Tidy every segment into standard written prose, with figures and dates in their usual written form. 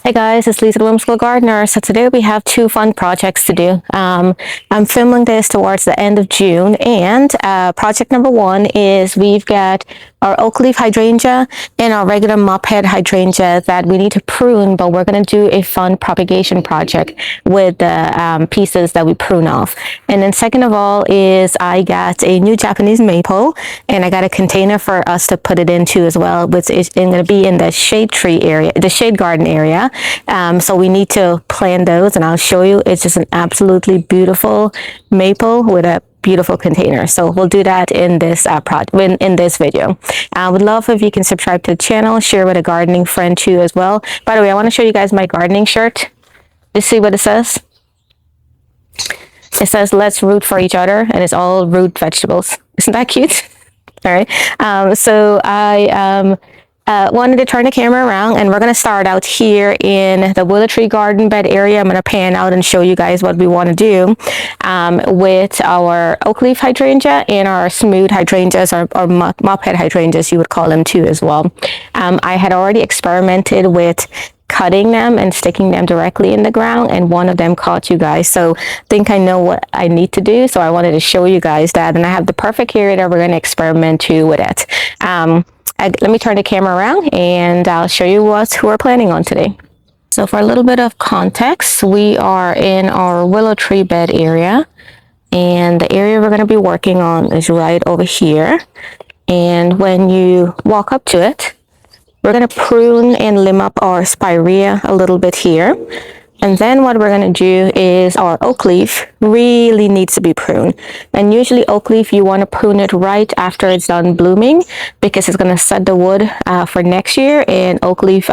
Hey guys, it's Lisa the Whimsical Gardener. So today we have two fun projects to do. I'm filming this towards the end of June, and project number one is we've got our Oakleaf Hydrangea and our regular mophead hydrangea that we need to prune, but we're going to do a fun propagation project with the pieces that we prune off. And then second of all is I got a new Japanese maple, and I got a container for us to put it into as well, which is going to be in the shade tree area, the shade garden area. So we need to plant those, and I'll show you. It's just an absolutely beautiful maple with a beautiful container. So we'll do that in this in this video. I would love if you can subscribe to the channel, share with a gardening friend too as well. By the way, I want to show you guys my gardening shirt. Just see what it says. It says let's root for each other, and it's all root vegetables. Isn't that cute? All right. So I wanted to turn the camera around, and we're going to start out here in the willow tree garden bed area. I'm going to pan out and show you guys what we want to do with our Oakleaf Hydrangea and our Smooth Hydrangeas, or mophead hydrangeas you would call them too as well. I had already experimented with cutting them and sticking them directly in the ground, and one of them caught, you guys. So I think I know what I need to do, so I wanted to show you guys that, and I have the perfect area that we're going to experiment too with it. Let me turn the camera around and I'll show you what we're planning on today. So for a little bit of context, we are in our willow tree bed area, and the area we're going to be working on is right over here. And when you walk up to it, we're going to prune and limb up our spirea a little bit here. And then what we're going to do is our oak leaf really needs to be pruned. And usually oak leaf, you want to prune it right after it's done blooming, because it's going to set the wood for next year. And oak leaf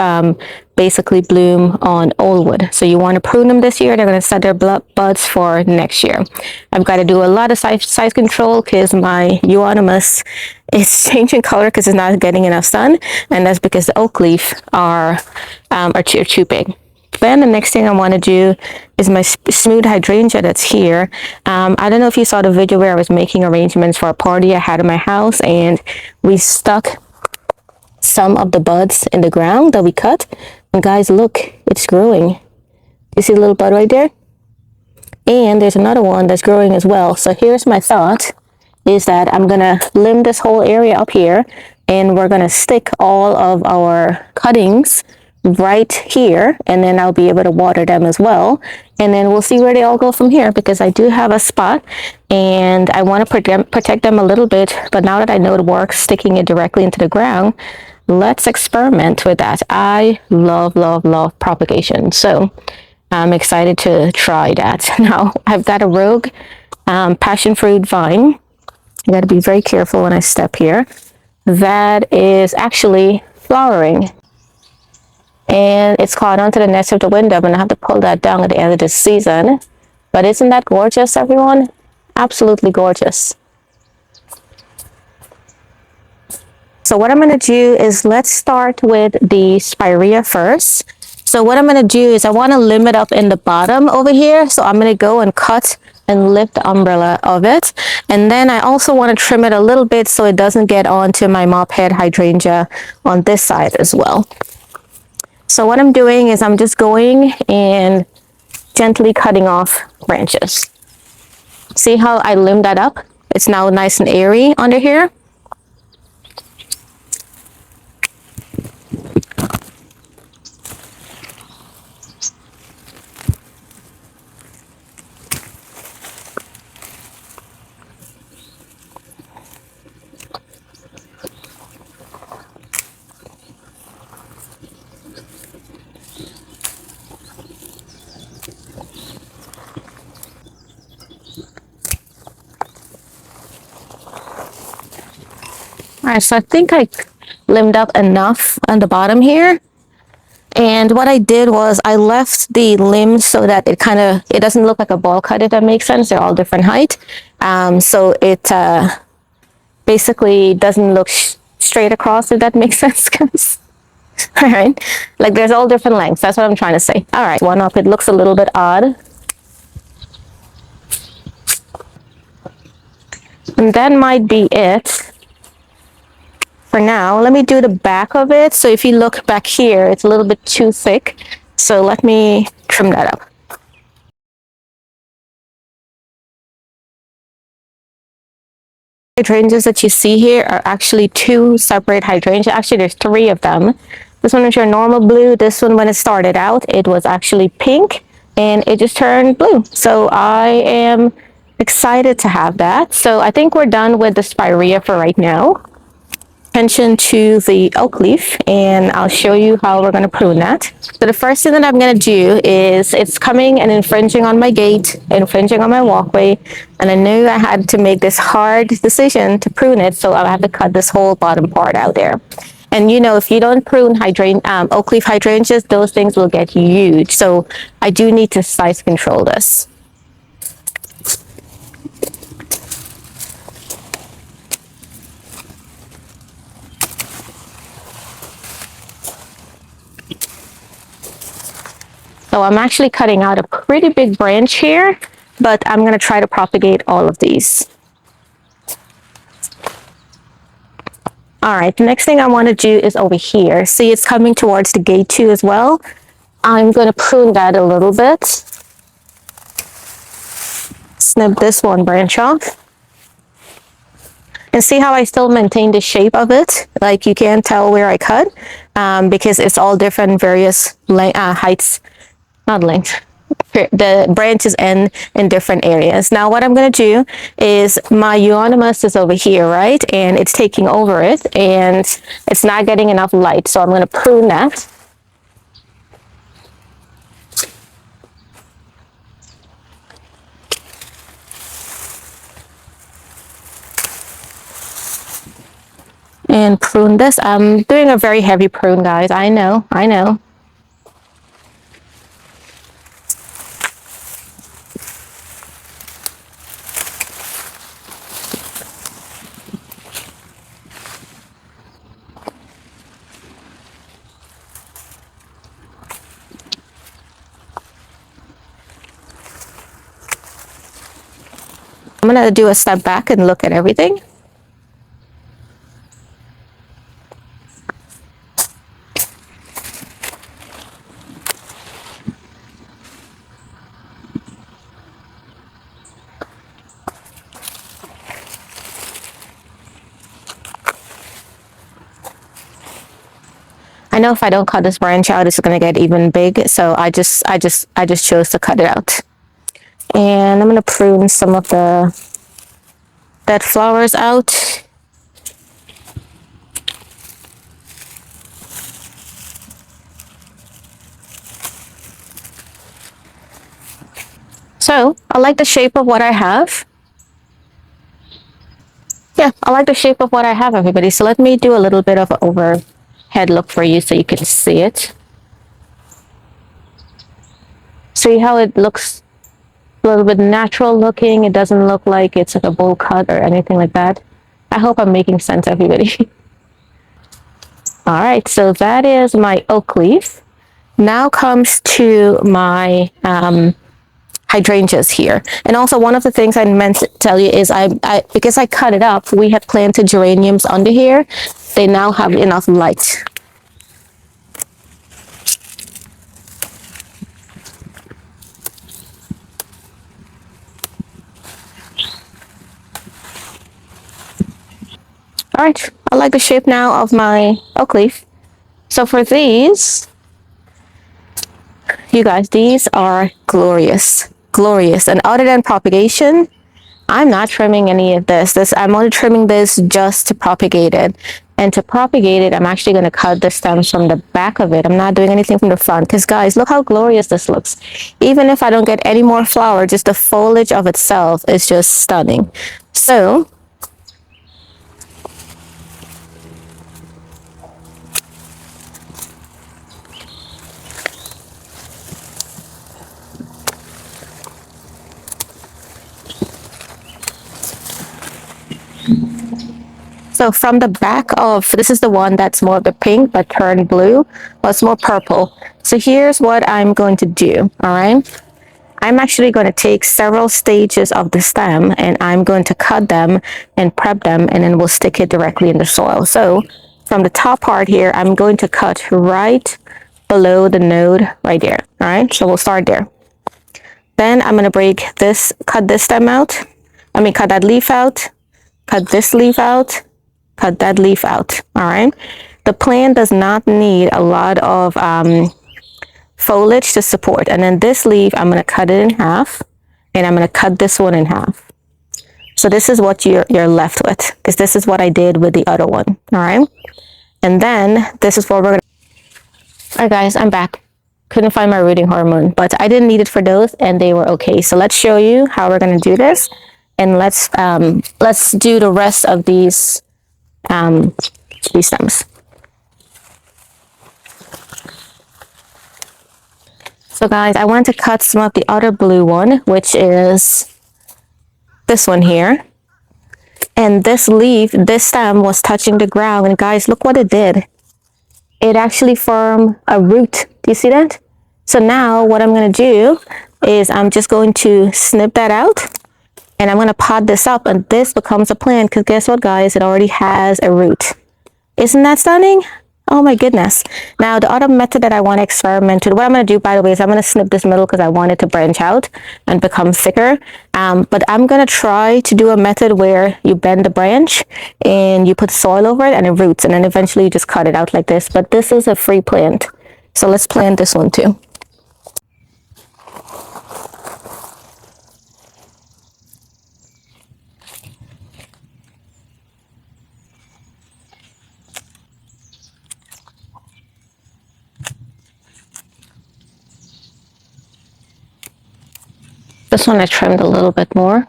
basically bloom on old wood. So you want to prune them this year. They're going to set their buds for next year. I've got to do a lot of size control because my euonymus is changing color because it's not getting enough sun. And that's because the oak leaf are too big. Then the next thing I want to do is my Smooth Hydrangea that's here. I don't know if you saw the video where I was making arrangements for a party I had in my house, and we stuck some of the buds in the ground that we cut. And guys, look, it's growing. You see the little bud right there? And there's another one that's growing as well. So here's my thought, is that I'm going to limb this whole area up here, and we're going to stick all of our cuttings right here, and then I'll be able to water them as well, and then we'll see where they all go from here, because I do have a spot and I want to protect them a little bit. But now that I know it works, sticking it directly into the ground, let's experiment with that. I love propagation, so I'm excited to try that. Now I've got a rogue passion fruit vine. I got to be very careful when I step here. That is actually flowering, and it's caught onto the nest of the window, and I have to pull that down at the end of this season. But isn't that gorgeous, everyone? Absolutely gorgeous. So what I'm going to do is let's start with the spirea first. So what I'm going to do is I want to limb it up in the bottom over here. So I'm going to go and cut and lift the umbrella of it. And then I also want to trim it a little bit so it doesn't get onto my mophead hydrangea on this side as well. So what I'm doing is I'm just going and gently cutting off branches. See how I limbed that up? It's now nice and airy under here. All right, so I think I limbed up enough on the bottom here. And what I did was I left the limbs so that it doesn't look like a ball cut, if that makes sense. They're all different height. So it basically doesn't look straight across, if that makes sense, guys. All right, like there's all different lengths. That's what I'm trying to say. All right, one up, it looks a little bit odd. And that might be it. For now, let me do the back of it. So if you look back here, it's a little bit too thick. So let me trim that up. Hydrangeas that you see here are actually two separate hydrangeas. Actually, there's three of them. This one is your normal blue. This one, when it started out, it was actually pink and it just turned blue. So I am excited to have that. So I think we're done with the spirea for right now. Attention to the oak leaf, and I'll show you how we're going to prune that. So the first thing that I'm going to do is, it's coming and infringing on my gate, infringing on my walkway, and I knew I had to make this hard decision to prune it, so I have to cut this whole bottom part out there. And you know, if you don't prune oak leaf hydrangeas, those things will get huge. So I do need to size control this. So I'm actually cutting out a pretty big branch here, but I'm going to try to propagate all of these. All right, the next thing I want to do is over here. See, it's coming towards the gate too as well. I'm going to prune that a little bit. Snip this one branch off. And see how I still maintain the shape of it? Like, you can't tell where I cut because it's all different, various heights, not length. The branches end in different areas. Now what I'm going to do is, my euonymus is over here, right? And it's taking over it and it's not getting enough light. So I'm going to prune that. And prune this. I'm doing a very heavy prune, guys. I know. I'm going to do a step back and look at everything. I know if I don't cut this branch out, it's going to get even big. So I just chose to cut it out. And I'm going to prune some of the dead flowers out. So I like the shape of what I have. Yeah, I like the shape of what I have, everybody. So let me do a little bit of an overhead look for you so you can see it. See how it looks a little bit natural looking? It doesn't look like it's like a bowl cut or anything like that. I hope I'm making sense, everybody. All right, so that is my oak leaf. Now comes to my hydrangeas here. And also, one of the things I meant to tell you is, because I cut it up, we had planted geraniums under here. They now have enough light. All right, I like the shape now of my oak leaf. So for these, you guys, these are glorious, glorious. And other than propagation, I'm not trimming any of this. I'm only trimming this just to propagate it. And to propagate it, I'm actually going to cut the stems from the back of it. I'm not doing anything from the front, because guys, look how glorious this looks. Even if I don't get any more flower, just the foliage of itself is just stunning. So from the back of, this is the one that's more of the pink but turned blue. Well, it's more purple. So here's what I'm going to do, all right? I'm actually going to take several stages of the stem and I'm going to cut them and prep them, and then we'll stick it directly in the soil. So from the top part here, I'm going to cut right below the node right there. All right, so we'll start there. Then I'm gonna break this, cut this stem out. Cut that leaf out, cut this leaf out, cut that leaf out. All right. The plant does not need a lot of foliage to support. And then this leaf, I'm gonna cut it in half, and I'm gonna cut this one in half. So this is what you're left with, because this is what I did with the other one. All right. And then this is what we're gonna. All right, guys, I'm back. Couldn't find my rooting hormone, but I didn't need it for those, and they were okay. So let's show you how we're gonna do this, and let's do the rest of these stems. So guys, I want to cut some of the other blue one, which is this one here. And this leaf, this stem was touching the ground, and guys, look what it did. It actually formed a root. Do you see that? So now what I'm going to do is I'm just going to snip that out, and I'm going to pot this up, and this becomes a plant, because guess what, guys? It already has a root. Isn't that stunning? Oh my goodness. Now the other method that I want to experiment with, what I'm going to do, by the way, is I'm going to snip this middle because I want it to branch out and become thicker. But I'm going to try to do a method where you bend the branch and you put soil over it and it roots, and then eventually you just cut it out like this. But this is a free plant. So let's plant this one too. This one I trimmed a little bit more.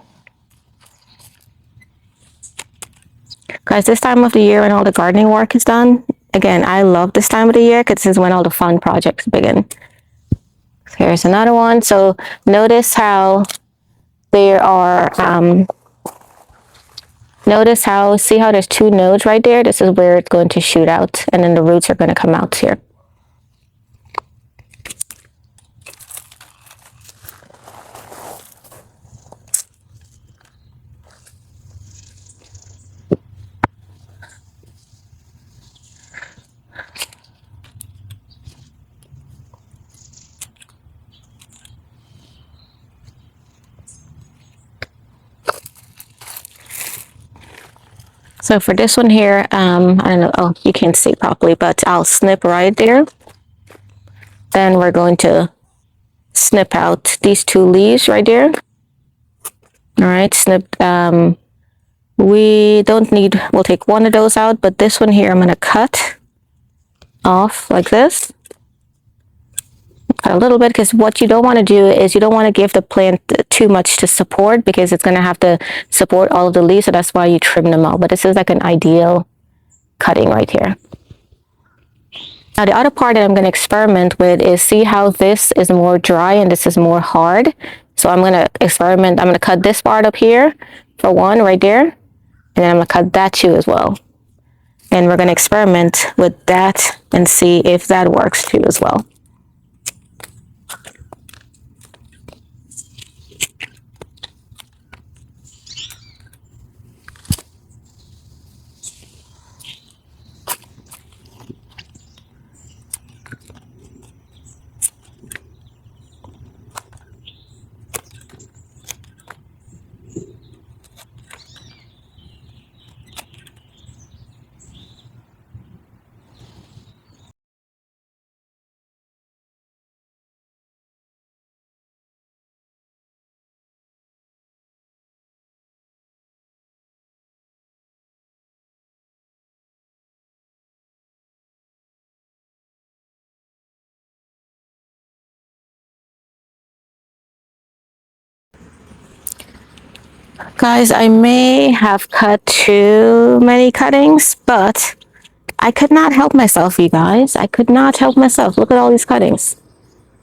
Guys, this time of the year when all the gardening work is done, again, I love this time of the year because this is when all the fun projects begin. Here's another one. So notice how there are, see how there's two nodes right there? This is where it's going to shoot out, and then the roots are going to come out here. So for this one here, I don't know, oh, you can't see properly, but I'll snip right there. Then we're going to snip out these two leaves right there. All right, snip, we don't need, we'll take one of those out, but this one here, I'm gonna cut off like this. Cut a little bit, because what you don't want to do is you don't want to give the plant too much to support, because it's going to have to support all of the leaves, so that's why you trim them out. But this is like an ideal cutting right here. Now the other part that I'm going to experiment with is see how this is more dry and this is more hard. So I'm going to experiment. I'm going to cut this part up here for one right there, and then I'm going to cut that too as well. And we're going to experiment with that and see if that works too as well. Guys, I may have cut too many cuttings, but I could not help myself, you guys. I could not help myself. Look at all these cuttings.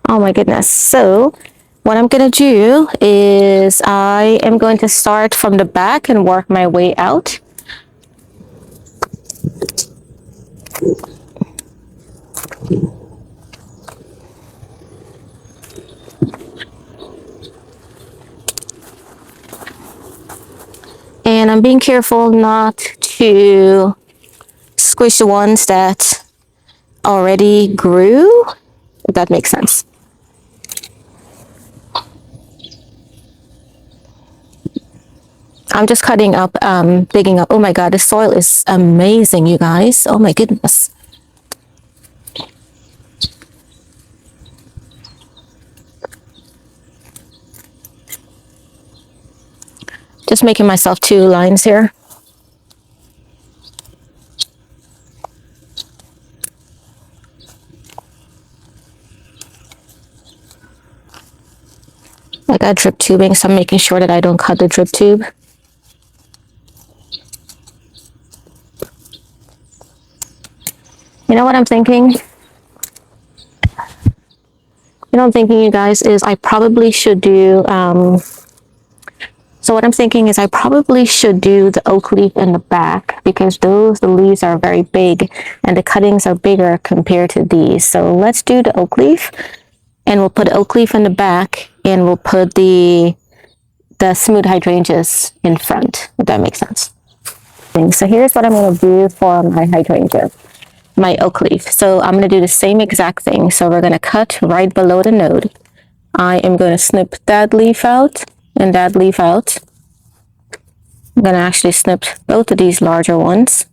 Oh my goodness. So what I'm going to do is I am going to start from the back and work my way out. And I'm being careful not to squish the ones that already grew. if that makes sense. I'm just cutting up, digging up. Oh my God, the soil is amazing, you guys. Oh my goodness. Just making myself 2 lines here. I got drip tubing, so I'm making sure that I don't cut the drip tube. You know what I'm thinking? You know what I'm thinking, you guys, is I probably should do, so what I'm thinking is I probably should do the oak leaf in the back, because the leaves are very big and the cuttings are bigger compared to these. So let's do the oak leaf, and we'll put the oak leaf in the back, and we'll put the smooth hydrangeas in front, if that makes sense. So here's what I'm going to do for my hydrangea, my oak leaf. So I'm going to do the same exact thing. So we're going to cut right below the node. I am going to snip that leaf out and that leaf out. I'm going to actually snip both of these larger ones.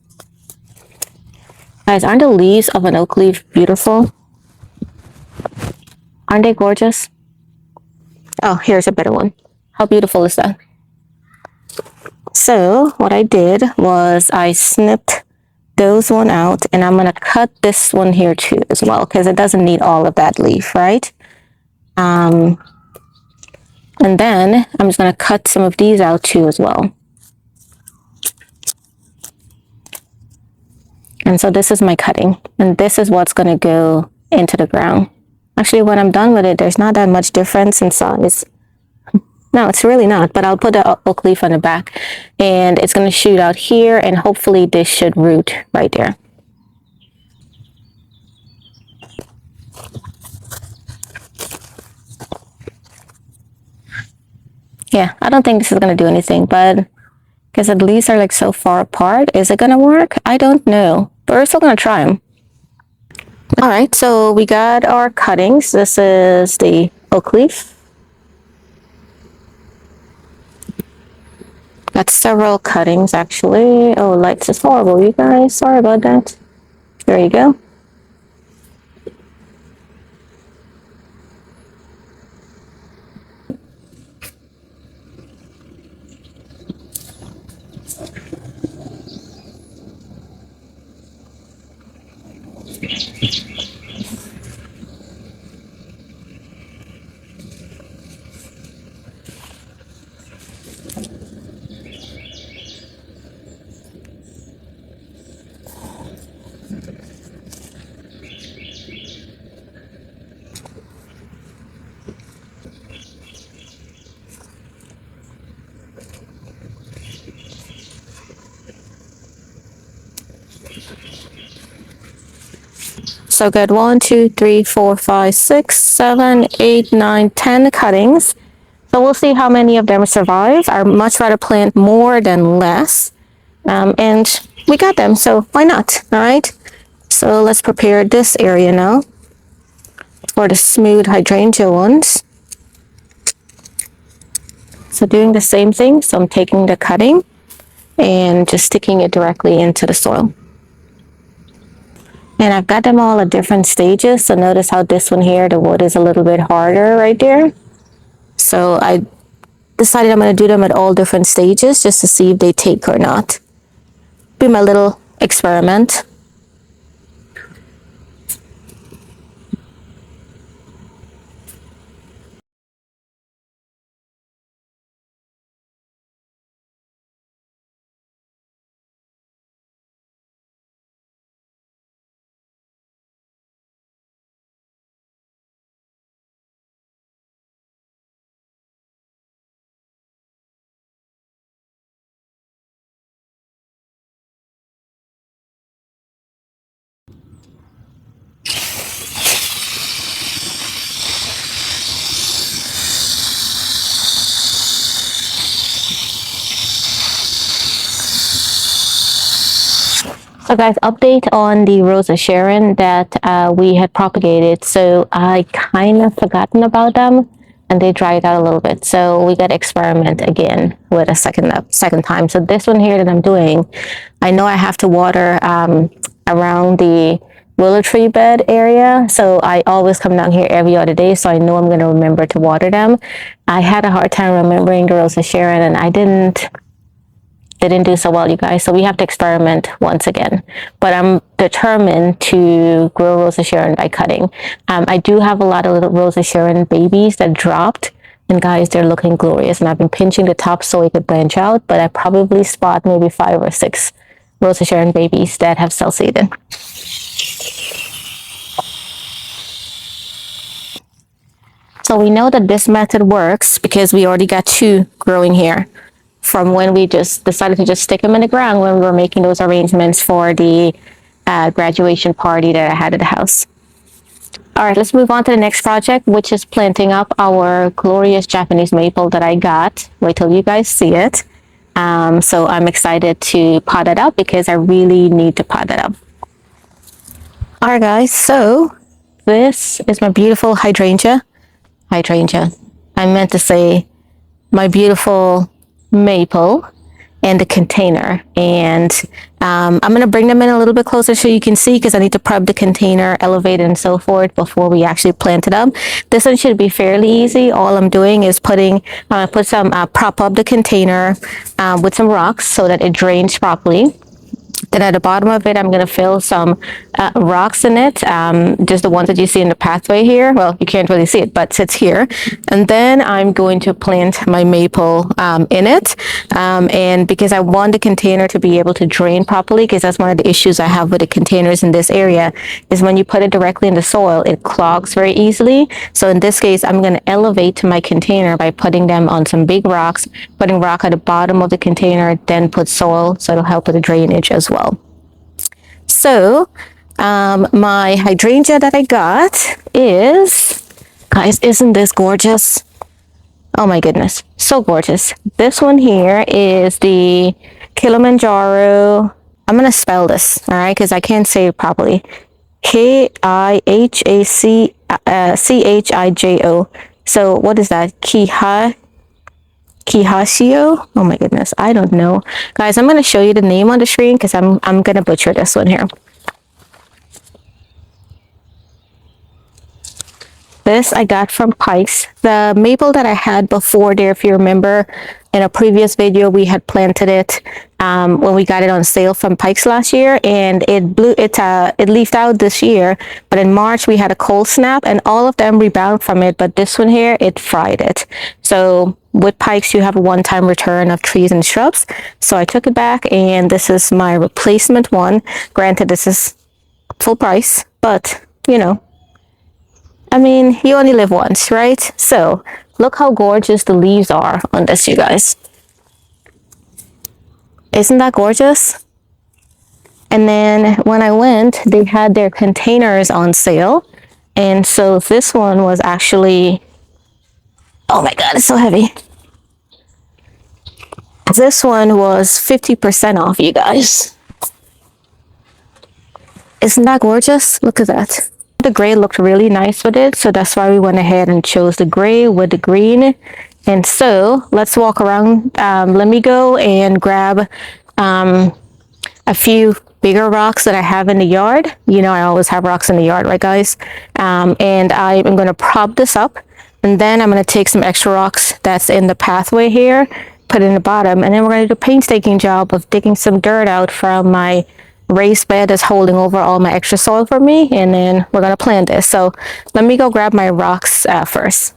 Guys, aren't the leaves of an oak leaf beautiful? Aren't they gorgeous? Oh, here's a better one. How beautiful is that? So what I did was I snipped those one out, and I'm going to cut this one here too as well, because it doesn't need all of that leaf, right? And then I'm just going to cut some of these out too as well. And so this is my cutting, and this is what's going to go into the ground. Actually, when I'm done with it, there's not that much difference in size. No, it's really not, but I'll put the oak leaf on the back, and it's going to shoot out here, and hopefully this should root right there. Yeah, I don't think this is going to do anything, but because the leaves are like so far apart, is it going to work? I don't know, but we're still going to try them. All right, so we got our cuttings. This is the oak leaf. Got several cuttings actually. Oh, lights is horrible, you guys. Sorry about that. There you go. So good. 1, 2, 3, 4, 5, 6, 7, 8, 9, 10 cuttings. So we'll see how many of them survive. I'd much rather plant more than less. And we got them, so why not? All right. So let's prepare this area now for the smooth hydrangea ones. So doing the same thing. So I'm taking the cutting and just sticking it directly into the soil. And I've got them all at different stages. So notice how this one here, the wood is a little bit harder right there. So I decided I'm going to do them at all different stages just to see if they take or not. Be my little experiment. So guys, update on the Rosa Sharon that we had propagated. So I kind of forgotten about them and they dried out a little bit. So we got to experiment again with a second time. So this one here that I'm doing, I know I have to water around the willow tree bed area. So I always come down here every other day. So I know I'm going to remember to water them. I had a hard time remembering the Rosa Sharon and I didn't do so well, you guys. So we have to experiment once again. But I'm determined to grow Rosa Sharon by cutting. I do have a lot of little Rosa Sharon babies that dropped. And guys, they're looking glorious. And I've been pinching the top so it could branch out. But I probably spot maybe 5 or 6 Rosa Sharon babies that have cell-seeded. So we know that this method works because we already got 2 growing here from when we just decided to just stick them in the ground when we were making those arrangements for the graduation party that I had at the house. All right, let's move on to the next project, which is planting up our glorious Japanese maple that I got. Wait till you guys see it. So I'm excited to pot it up because I really need to pot it up. All right, guys, so this is my beautiful hydrangea. I meant to say my beautiful maple and the container. And I'm going to bring them in a little bit closer so you can see because I need to prep the container, elevate it and so forth before we actually plant it up. This one should be fairly easy. All I'm doing is prop up the container with some rocks so that it drains properly. Then at the bottom of it, I'm going to fill some rocks in it, just the ones that you see in the pathway here. Well, you can't really see it, but it's here. And then I'm going to plant my maple in it. And because I want the container to be able to drain properly, because that's one of the issues I have with the containers in this area, is when you put it directly in the soil, it clogs very easily. So in this case, I'm going to elevate my container by putting them on some big rocks, putting rock at the bottom of the container, then put soil, so it'll help with the drainage as well. So my hydrangea that I got is, guys, isn't this gorgeous? Oh my goodness, so gorgeous. This one here is the Kilimanjaro. I'm gonna spell this, all right, because I can't say it properly. Kihachio. So what is that? Kihashio? Oh my goodness, I don't know. Guys, I'm going to show you the name on the screen because I'm going to butcher this one here. This I got from Pikes. The maple that I had before there, if you remember, in a previous video, we had planted it when we got it on sale from Pikes last year, and it leafed out this year. But in March, we had a cold snap, and all of them rebound from it. But this one here, it fried it. So with Pikes, you have a one-time return of trees and shrubs. So I took it back, and this is my replacement one. Granted, this is full price, but you know, I mean, you only live once, right? So look how gorgeous the leaves are on this, you guys. Isn't that gorgeous? And then when I went, they had their containers on sale. And so this one was actually, oh my God, it's so heavy. This one was 50% off, you guys. Isn't that gorgeous? Look at that. The gray looked really nice with it, so that's why we went ahead and chose the gray with the green. And so let's walk around. Let me go and grab a few bigger rocks that I have in the yard. You know, I always have rocks in the yard, right guys? And I am going to prop this up, and then I'm going to take some extra rocks that's in the pathway here, put it in the bottom, and then we're going to do a painstaking job of digging some dirt out from my raised bed that's holding over all my extra soil for me, and then we're going to plant this. So let me go grab my rocks first.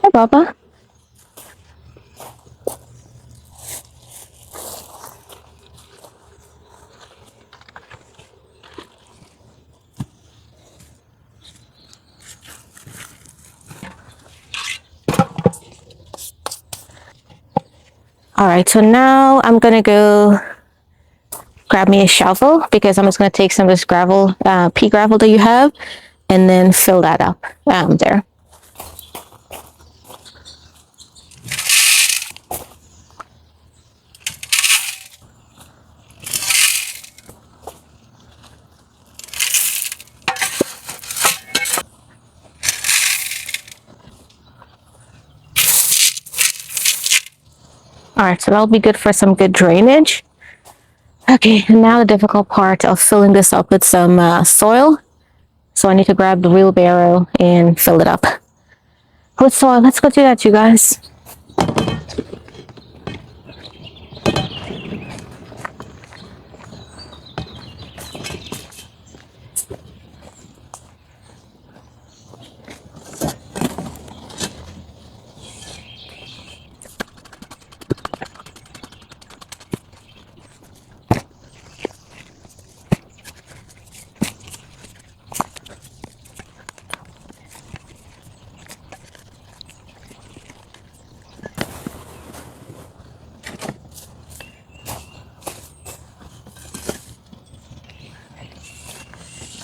Hi, Baba. All right, so now I'm gonna go grab me a shovel because I'm just gonna take some of this gravel, pea gravel that you have, and then fill that up there. All right, so that'll be good for some good drainage. Okay, and now the difficult part of filling this up with some soil. So I need to grab the wheelbarrow and fill it up with soil. Let's go do that, you guys.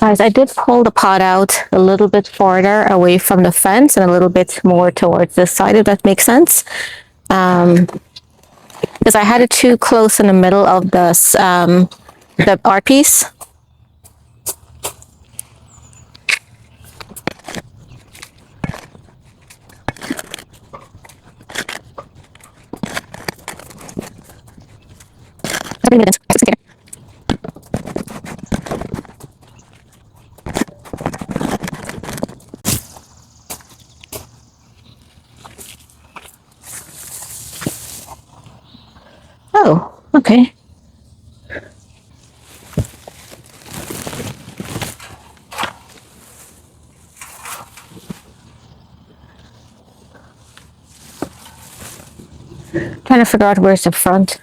Guys, I did pull the pot out a little bit farther away from the fence and a little bit more towards this side, if that makes sense. Because I had it too close in the middle of the art piece. Oh, okay. Trying to figure out where's the front.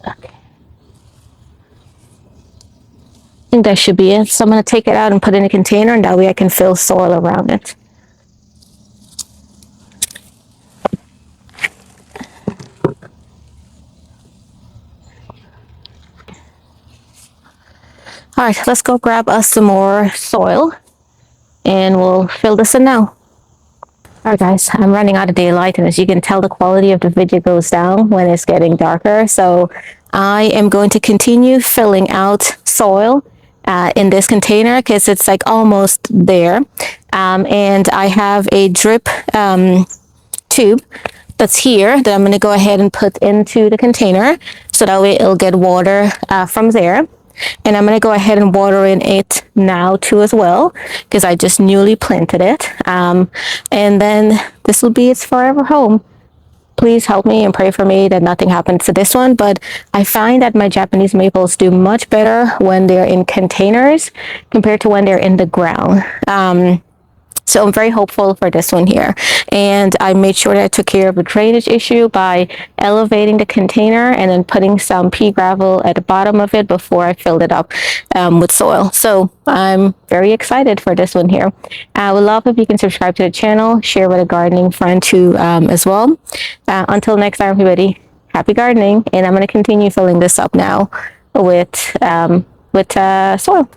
Okay. I think that should be it. So I'm going to take it out and put it in a container, and that way I can fill soil around it. All right, let's go grab us some more soil and we'll fill this in now. All right, guys, I'm running out of daylight, and as you can tell, the quality of the video goes down when it's getting darker. So I am going to continue filling out soil in this container because it's like almost there. And I have a drip tube that's here that I'm going to go ahead and put into the container so that way it'll get water from there. And I'm going to go ahead and water in it now too as well because I just newly planted it. And then this will be its forever home. Please help me and pray for me that nothing happens to this one. But I find that my Japanese maples do much better when they're in containers compared to when they're in the ground. So I'm very hopeful for this one here. And I made sure that I took care of the drainage issue by elevating the container and then putting some pea gravel at the bottom of it before I filled it up with soil. So I'm very excited for this one here. I would love if you can subscribe to the channel, share with a gardening friend too as well. Until next time, everybody, happy gardening. And I'm going to continue filling this up now with soil.